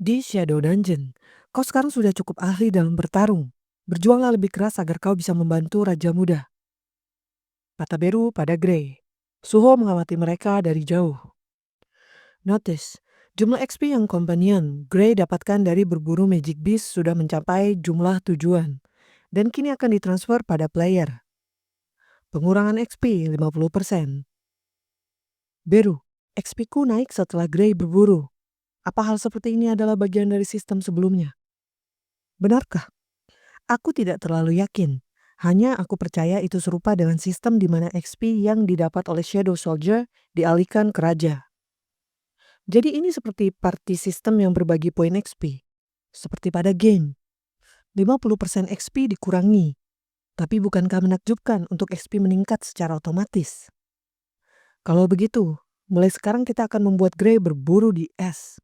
Di Shadow Dungeon, kau sekarang sudah cukup ahli dalam bertarung. Berjuanglah lebih keras agar kau bisa membantu Raja Muda. Kata Beru pada Grey. Suho mengamati mereka dari jauh. Notice, jumlah XP yang kompanion Grey dapatkan dari berburu Magic Beast sudah mencapai jumlah tujuan. Dan kini akan ditransfer pada player. Pengurangan XP 50%. Beru, XP ku naik setelah Grey berburu. Apa hal seperti ini adalah bagian dari sistem sebelumnya? Benarkah? Aku tidak terlalu yakin. Hanya aku percaya itu serupa dengan sistem di mana XP yang didapat oleh Shadow Soldier dialihkan ke Raja. Jadi ini seperti party system yang berbagi poin XP. Seperti pada game. 50% XP dikurangi. Tapi bukankah menakjubkan untuk XP meningkat secara otomatis? Kalau begitu, mulai sekarang kita akan membuat Grey berburu di es.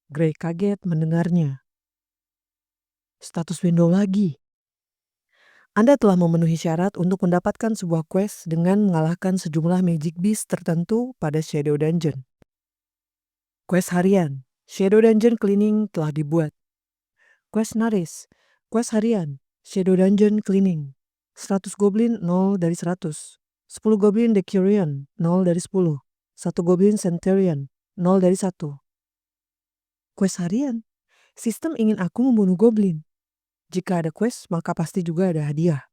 Grey kaget mendengarnya. Status window lagi. Anda telah memenuhi syarat untuk mendapatkan sebuah quest dengan mengalahkan sejumlah Magic Beast tertentu pada Shadow Dungeon. Quest harian, Shadow Dungeon Cleaning telah dibuat. Quest Notice, quest harian, Shadow Dungeon Cleaning. 100 Goblin 0 dari 100. 10 Goblin Decurion 0 dari 10. 1 Goblin Centurion 0 dari 1. Quest harian, sistem ingin aku membunuh Goblin. Jika ada quest, maka pasti juga ada hadiah.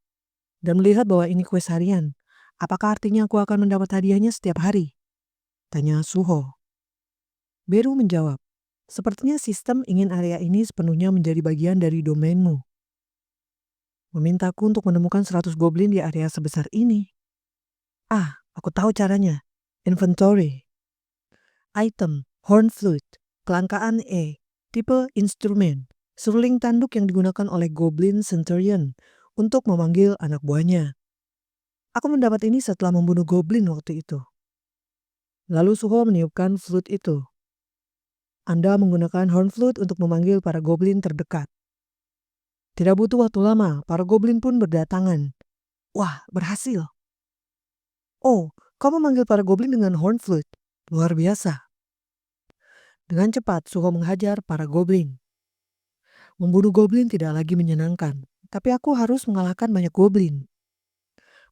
Dan melihat bahwa ini kuis harian, apakah artinya aku akan mendapat hadiahnya setiap hari? Tanya Suho. Beru menjawab, sepertinya sistem ingin area ini sepenuhnya menjadi bagian dari domainmu. Memintaku untuk menemukan 100 goblin di area sebesar ini. Ah, aku tahu caranya. Inventory. Item, horn flute, kelangkaan E, tipe instrumen, seruling tanduk yang digunakan oleh Goblin Centurion untuk memanggil anak buahnya. Aku mendapat ini setelah membunuh goblin waktu itu. Lalu Suho meniupkan flute itu. Anda menggunakan horn flute untuk memanggil para goblin terdekat. Tidak butuh waktu lama, para goblin pun berdatangan. Wah, berhasil. Oh, kau memanggil para goblin dengan horn flute. Luar biasa. Dengan cepat, Suho menghajar para goblin. Membunuh goblin tidak lagi menyenangkan, tapi aku harus mengalahkan banyak goblin.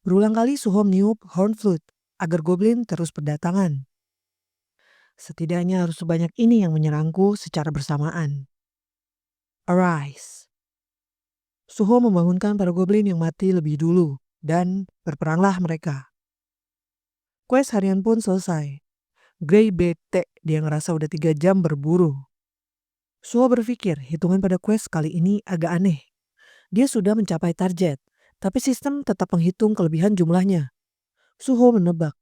Berulang kali Suho meniup horn flute agar goblin terus berdatangan. Setidaknya harus sebanyak ini yang menyerangku secara bersamaan. Arise. Suho membangunkan para goblin yang mati lebih dulu, dan berperanglah mereka. Quest harian pun selesai. Grey bete, dia ngerasa udah 3 jam berburu. Suho berpikir hitungan pada quest kali ini agak aneh. Dia sudah mencapai target, tapi sistem tetap menghitung kelebihan jumlahnya. Suho menebak,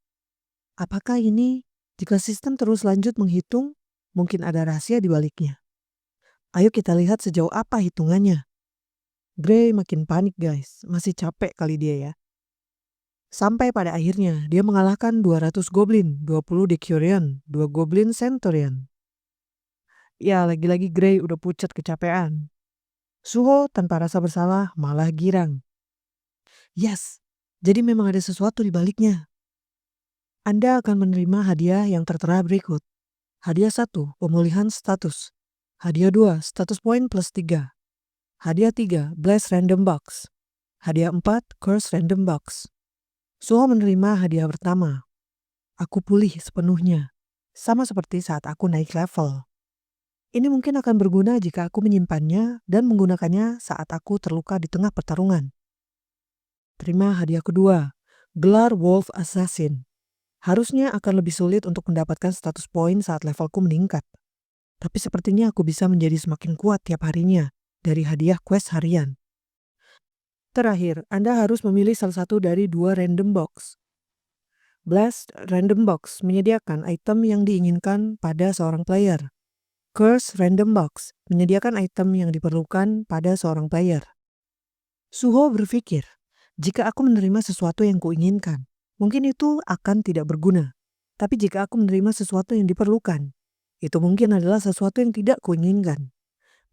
apakah ini jika sistem terus lanjut menghitung, mungkin ada rahasia di baliknya. Ayo kita lihat sejauh apa hitungannya. Grey makin panik guys, masih capek kali dia ya. Sampai pada akhirnya dia mengalahkan 200 goblin, 20 Decurion, 2 goblin Centurion. Ya lagi-lagi Grey udah pucat kecapean. Suho tanpa rasa bersalah malah girang. Yes, jadi memang ada sesuatu di baliknya. Anda akan menerima hadiah yang tertera berikut. Hadiah 1, pemulihan status. Hadiah 2, status point plus 3. Hadiah 3, Bless Random Box. Hadiah 4, Curse Random Box. Suho menerima hadiah pertama. Aku pulih sepenuhnya. Sama seperti saat aku naik level. Ini mungkin akan berguna jika aku menyimpannya dan menggunakannya saat aku terluka di tengah pertarungan. Terima hadiah kedua. Gelar Wolf Assassin. Harusnya akan lebih sulit untuk mendapatkan status poin saat levelku meningkat. Tapi sepertinya aku bisa menjadi semakin kuat tiap harinya dari hadiah quest harian. Terakhir, Anda harus memilih salah satu dari 2 random box. Blast Random Box menyediakan item yang diinginkan pada seorang player. Curse Random Box menyediakan item yang diperlukan pada seorang player. Suho berpikir, jika aku menerima sesuatu yang kuinginkan, mungkin itu akan tidak berguna. Tapi jika aku menerima sesuatu yang diperlukan, itu mungkin adalah sesuatu yang tidak kuinginkan.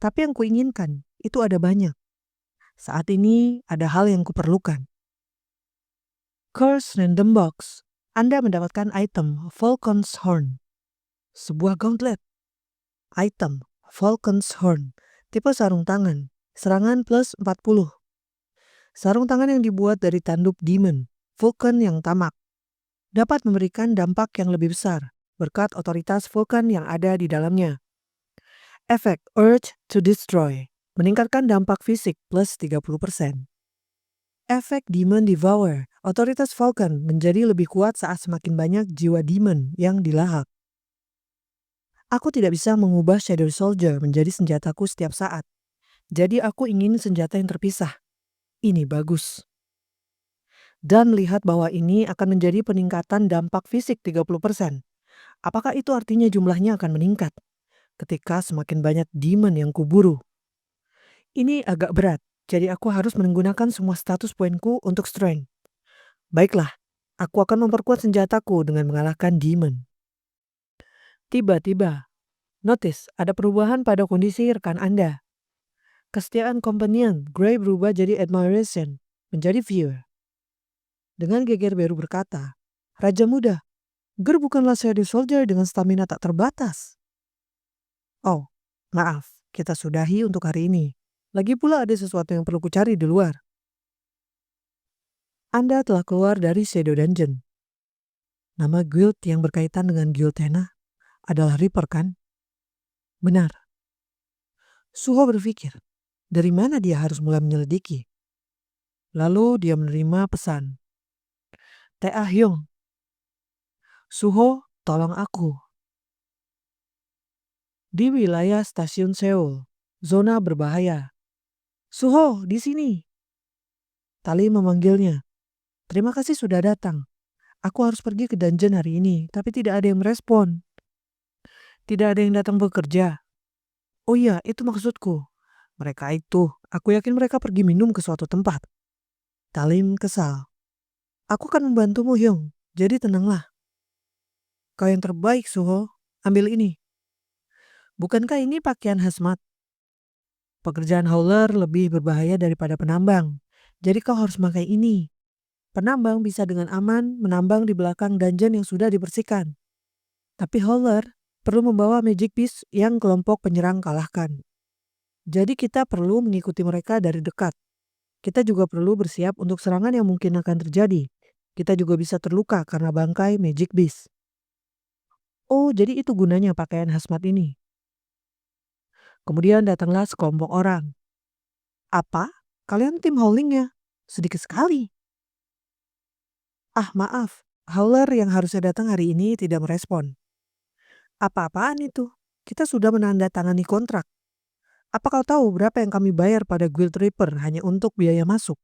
Tapi yang kuinginkan, itu ada banyak. Saat ini ada hal yang kuperlukan. Curse Random Box. Anda mendapatkan item Falcon's Horn. Sebuah gauntlet. Item Falcon's Horn, tipe sarung tangan, serangan plus 40. Sarung tangan yang dibuat dari tanduk demon, Vulcan yang tamak, dapat memberikan dampak yang lebih besar berkat otoritas Vulcan yang ada di dalamnya. Efek Urge to Destroy, meningkatkan dampak fisik plus 30%. Efek Demon Devour, otoritas Vulcan menjadi lebih kuat saat semakin banyak jiwa demon yang dilahap. Aku tidak bisa mengubah Shadow Soldier menjadi senjataku setiap saat. Jadi aku ingin senjata yang terpisah. Ini bagus. Dan lihat bahwa ini akan menjadi peningkatan dampak fisik 30%. Apakah itu artinya jumlahnya akan meningkat ketika semakin banyak demon yang kuburu? Ini agak berat, jadi aku harus menggunakan semua status poinku untuk strength. Baiklah, aku akan memperkuat senjataku dengan mengalahkan demon. Tiba-tiba, notice ada perubahan pada kondisi rekan Anda. Kesetiaan companion, Gray berubah jadi admiration, menjadi fear. Dengan geger Beru berkata, Raja Muda, Ger bukanlah Shadow Soldier dengan stamina tak terbatas. Oh, maaf, kita sudahi untuk hari ini. Lagi pula ada sesuatu yang perlu kucari di luar. Anda telah keluar dari Shadow Dungeon. Nama guild yang berkaitan dengan guild Hena adalah Reaper kan? Benar. Suho berpikir, dari mana dia harus mulai menyelidiki? Lalu dia menerima pesan. Ta Hyung. Suho, tolong aku. Di wilayah stasiun Seoul, zona berbahaya. Suho, di sini. Tali memanggilnya. Terima kasih sudah datang. Aku harus pergi ke dungeon hari ini, tapi tidak ada yang merespon. Tidak ada yang datang bekerja. Oh iya, itu maksudku. Mereka itu, aku yakin mereka pergi minum ke suatu tempat. Talim kesal. Aku akan membantumu, Hyung. Jadi tenanglah. Kau yang terbaik, Suho. Ambil ini. Bukankah ini pakaian hazmat? Pekerjaan hauler lebih berbahaya daripada penambang. Jadi kau harus memakai ini. Penambang bisa dengan aman menambang di belakang dungeon yang sudah dibersihkan. Tapi hauler perlu membawa magic piece yang kelompok penyerang kalahkan. Jadi kita perlu mengikuti mereka dari dekat. Kita juga perlu bersiap untuk serangan yang mungkin akan terjadi. Kita juga bisa terluka karena bangkai magic beast. Oh, jadi itu gunanya pakaian hazmat ini. Kemudian datanglah sekelompok orang. Apa? Kalian tim howlingnya? Sedikit sekali. Ah, maaf. Howler yang harusnya datang hari ini tidak merespon. Apa-apaan itu? Kita sudah menandatangani kontrak. Apa kau tahu berapa yang kami bayar pada Guild Reaper hanya untuk biaya masuk?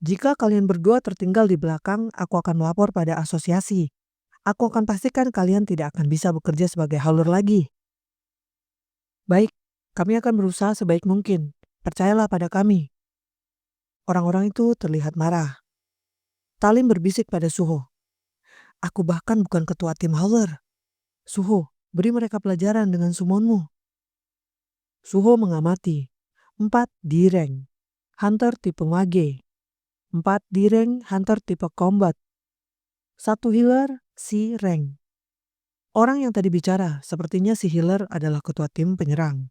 Jika kalian berdua tertinggal di belakang, aku akan melapor pada asosiasi. Aku akan pastikan kalian tidak akan bisa bekerja sebagai howler lagi. Baik, kami akan berusaha sebaik mungkin. Percayalah pada kami. Orang-orang itu terlihat marah. Talim berbisik pada Suho. Aku bahkan bukan ketua tim howler. Suho, beri mereka pelajaran dengan sumonmu. Suho mengamati. 4 di rank. Hunter tipe mage. 4 di rank hunter tipe combat. 1 healer si rank. Orang yang tadi bicara, sepertinya si healer adalah ketua tim penyerang.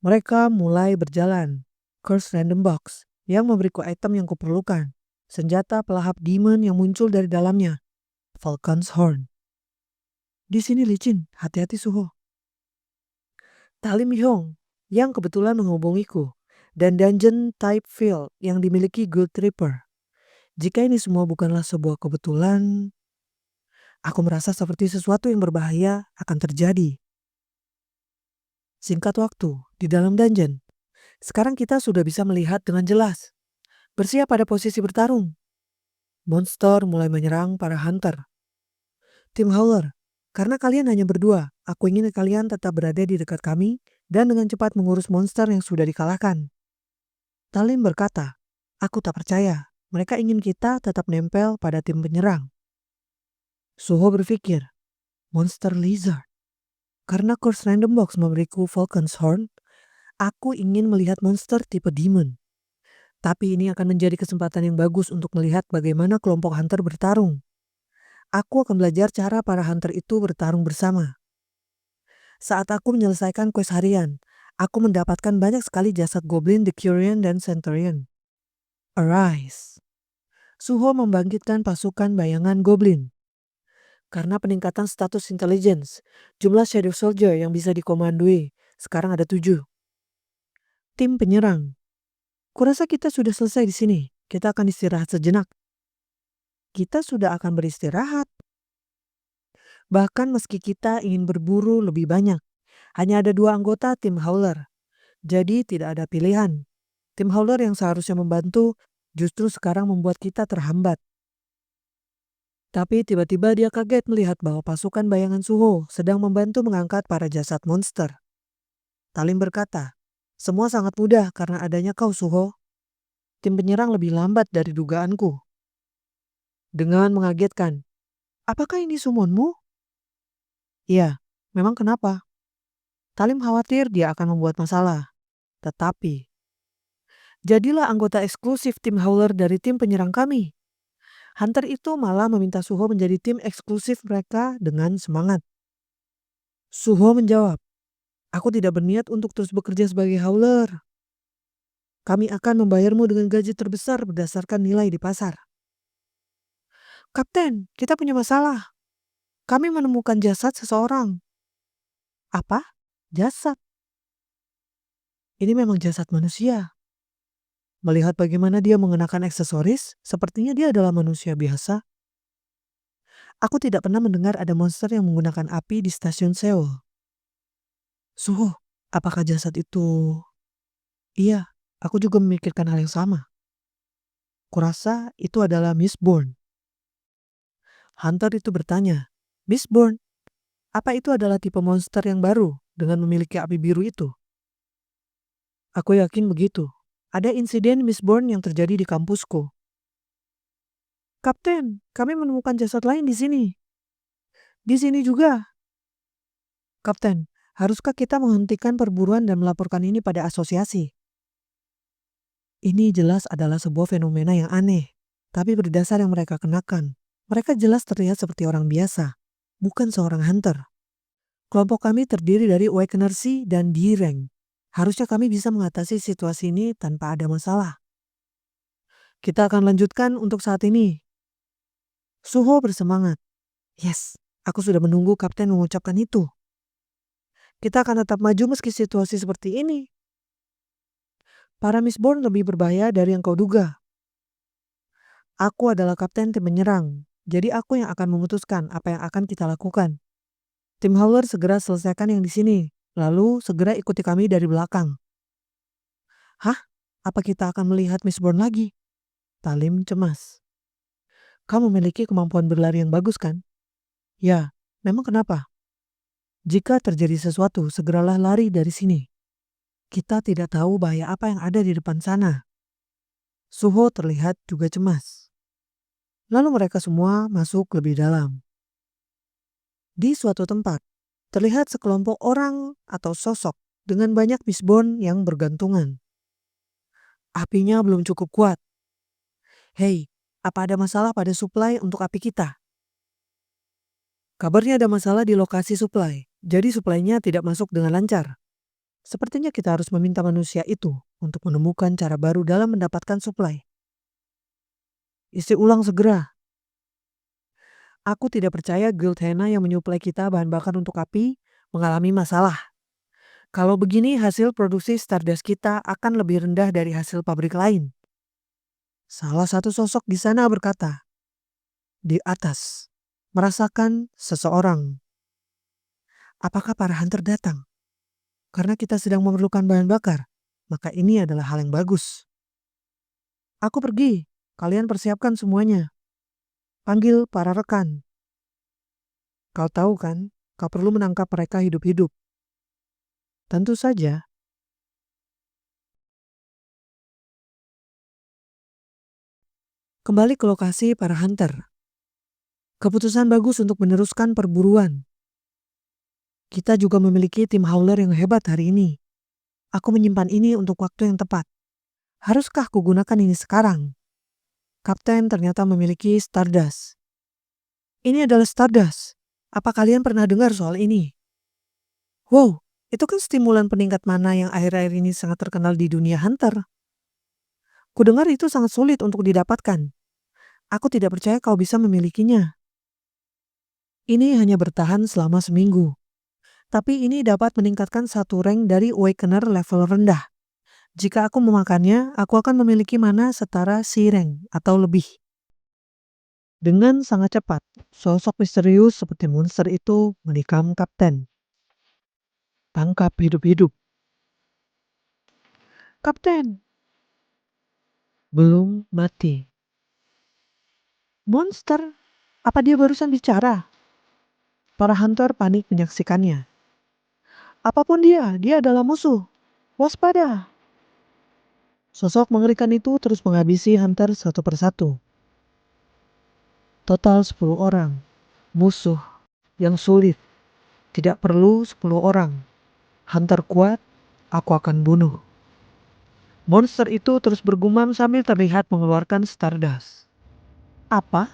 Mereka mulai berjalan. Curse Random Box yang memberiku item yang kuperlukan. Senjata pelahap demon yang muncul dari dalamnya. Falcon's Horn. Di sini licin, hati-hati Suho. Talim Hyung yang kebetulan menghubungiku. Dan dungeon type field yang dimiliki Guild Reaper. Jika ini semua bukanlah sebuah kebetulan, aku merasa seperti sesuatu yang berbahaya akan terjadi. Singkat waktu, di dalam dungeon. Sekarang kita sudah bisa melihat dengan jelas. Bersiap pada posisi bertarung. Monster mulai menyerang para hunter. Tim Howler, karena kalian hanya berdua, aku ingin kalian tetap berada di dekat kami dan dengan cepat mengurus monster yang sudah dikalahkan. Talim berkata, aku tak percaya. Mereka ingin kita tetap nempel pada tim penyerang. Suho berpikir, monster lizard. Karena Curse Random Box memberiku Falcon's Horn, aku ingin melihat monster tipe demon. Tapi ini akan menjadi kesempatan yang bagus untuk melihat bagaimana kelompok hunter bertarung. Aku akan belajar cara para hunter itu bertarung bersama. Saat aku menyelesaikan quest harian, aku mendapatkan banyak sekali jasad goblin, Decurion, dan Centurion. Arise. Suho membangkitkan pasukan bayangan goblin. Karena peningkatan status intelligence, jumlah Shadow Soldier yang bisa dikomandoi sekarang ada 7. Tim penyerang. Kurasa kita sudah selesai di sini. Kita akan istirahat sejenak. Kita sudah akan beristirahat. Bahkan meski kita ingin berburu lebih banyak, hanya ada 2 anggota tim Howler. Jadi tidak ada pilihan. Tim Howler yang seharusnya membantu justru sekarang membuat kita terhambat. Tapi tiba-tiba dia kaget melihat bahwa pasukan bayangan Suho sedang membantu mengangkat para jasad monster. Talim berkata, "Semua sangat mudah karena adanya kau, Suho. Tim penyerang lebih lambat dari dugaanku." Dengan mengagetkan, "Apakah ini summonmu?" "Iya, memang kenapa?" Talim khawatir dia akan membuat masalah. Tetapi, "Jadilah anggota eksklusif tim Howler dari tim penyerang kami." Hunter itu malah meminta Suho menjadi tim eksklusif mereka dengan semangat. Suho menjawab, "Aku tidak berniat untuk terus bekerja sebagai Howler. Kami akan membayarmu dengan gaji terbesar berdasarkan nilai di pasar." "Kapten, kita punya masalah. Kami menemukan jasad seseorang." "Apa? Jasad? Ini memang jasad manusia. Melihat bagaimana dia mengenakan aksesoris, sepertinya dia adalah manusia biasa. Aku tidak pernah mendengar ada monster yang menggunakan api di stasiun Seoul." "Suho, apakah jasad itu?" "Iya, aku juga memikirkan hal yang sama. Kurasa itu adalah Miss Bourne." Hunter itu bertanya, "Miss Bourne, apa itu adalah tipe monster yang baru dengan memiliki api biru itu?" "Aku yakin begitu. Ada insiden Miss Bourne yang terjadi di kampusku." "Kapten, kami menemukan jasad lain di sini." "Di sini juga." "Kapten, haruskah kita menghentikan perburuan dan melaporkan ini pada asosiasi?" Ini jelas adalah sebuah fenomena yang aneh, tapi berdasar yang mereka kenakan. Mereka jelas terlihat seperti orang biasa, bukan seorang hunter. Kelompok kami terdiri dari Awakener C dan D-Rank. Harusnya kami bisa mengatasi situasi ini tanpa ada masalah. Kita akan lanjutkan untuk saat ini. Suho bersemangat. Yes, aku sudah menunggu kapten mengucapkan itu. Kita akan tetap maju meski situasi seperti ini. Para Mistborn lebih berbahaya dari yang kau duga. Aku adalah kapten tim menyerang, jadi aku yang akan memutuskan apa yang akan kita lakukan. Tim Howler segera selesaikan yang di sini, lalu segera ikuti kami dari belakang. Hah? Apa kita akan melihat Mistborn lagi? Talim cemas. Kamu memiliki kemampuan berlari yang bagus kan? Ya, memang kenapa? Jika terjadi sesuatu, segeralah lari dari sini. Kita tidak tahu bahaya apa yang ada di depan sana. Suho terlihat juga cemas. Lalu mereka semua masuk lebih dalam. Di suatu tempat, terlihat sekelompok orang atau sosok dengan banyak Mistborn yang bergantungan. Apinya belum cukup kuat. Hei, apa ada masalah pada suplai untuk api kita? Kabarnya ada masalah di lokasi suplai, jadi suplainya tidak masuk dengan lancar. Sepertinya kita harus meminta manusia itu untuk menemukan cara baru dalam mendapatkan suplai. Isi ulang segera. Aku tidak percaya Guild Hena yang menyuplai kita bahan bakar untuk api mengalami masalah. Kalau begini hasil produksi Stardust kita akan lebih rendah dari hasil pabrik lain. Salah satu sosok di sana berkata, di atas, merasakan seseorang. Apakah para hunter datang? Karena kita sedang memerlukan bahan bakar, maka ini adalah hal yang bagus. Aku pergi, kalian persiapkan semuanya. Panggil para rekan. Kau tahu kan, kau perlu menangkap mereka hidup-hidup. Tentu saja. Kembali ke lokasi para hunter. Keputusan bagus untuk meneruskan perburuan. Kita juga memiliki tim Howler yang hebat hari ini. Aku menyimpan ini untuk waktu yang tepat. Haruskah kugunakan ini sekarang? Kapten ternyata memiliki Stardust. Ini adalah Stardust. Apa kalian pernah dengar soal ini? Wow, itu kan stimulan peningkat mana yang akhir-akhir ini sangat terkenal di dunia hunter. Kudengar itu sangat sulit untuk didapatkan. Aku tidak percaya kau bisa memilikinya. Ini hanya bertahan selama seminggu. Tapi ini dapat meningkatkan satu rank dari Awakener level rendah. Jika aku memakannya, aku akan memiliki mana setara si rank atau lebih. Dengan sangat cepat, sosok misterius seperti monster itu menikam kapten. Tangkap hidup-hidup. Kapten, belum mati. Monster? Apa dia barusan bicara? Para hunter panik menyaksikannya. Apapun dia adalah musuh. Waspada. Sosok mengerikan itu terus menghabisi hunter satu persatu. Total 10 orang. Musuh yang sulit. Tidak perlu 10 orang. Hunter kuat, aku akan bunuh. Monster itu terus bergumam sambil terlihat mengeluarkan Stardust. Apa?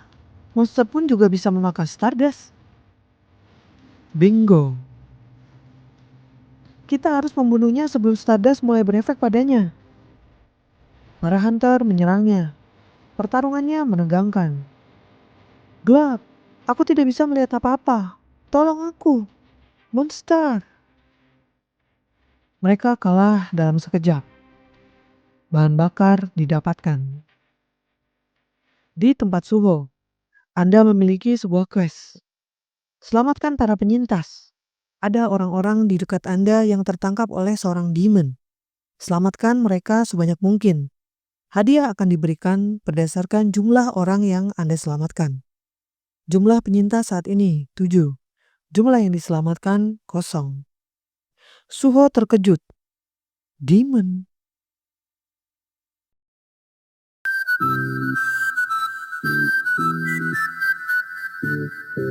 Monster pun juga bisa memakan Stardust? Bingo. Kita harus membunuhnya sebelum Stardust mulai berefek padanya. Para hunter menyerangnya. Pertarungannya menegangkan. Gelap. Aku tidak bisa melihat apa-apa. Tolong aku. Monster. Mereka kalah dalam sekejap. Bahan bakar didapatkan. Di tempat Suho, Anda memiliki sebuah quest. Selamatkan para penyintas. Ada orang-orang di dekat Anda yang tertangkap oleh seorang demon. Selamatkan mereka sebanyak mungkin. Hadiah akan diberikan berdasarkan jumlah orang yang Anda selamatkan. Jumlah penyintas saat ini 7. Jumlah yang diselamatkan 0. Suho terkejut. Demon?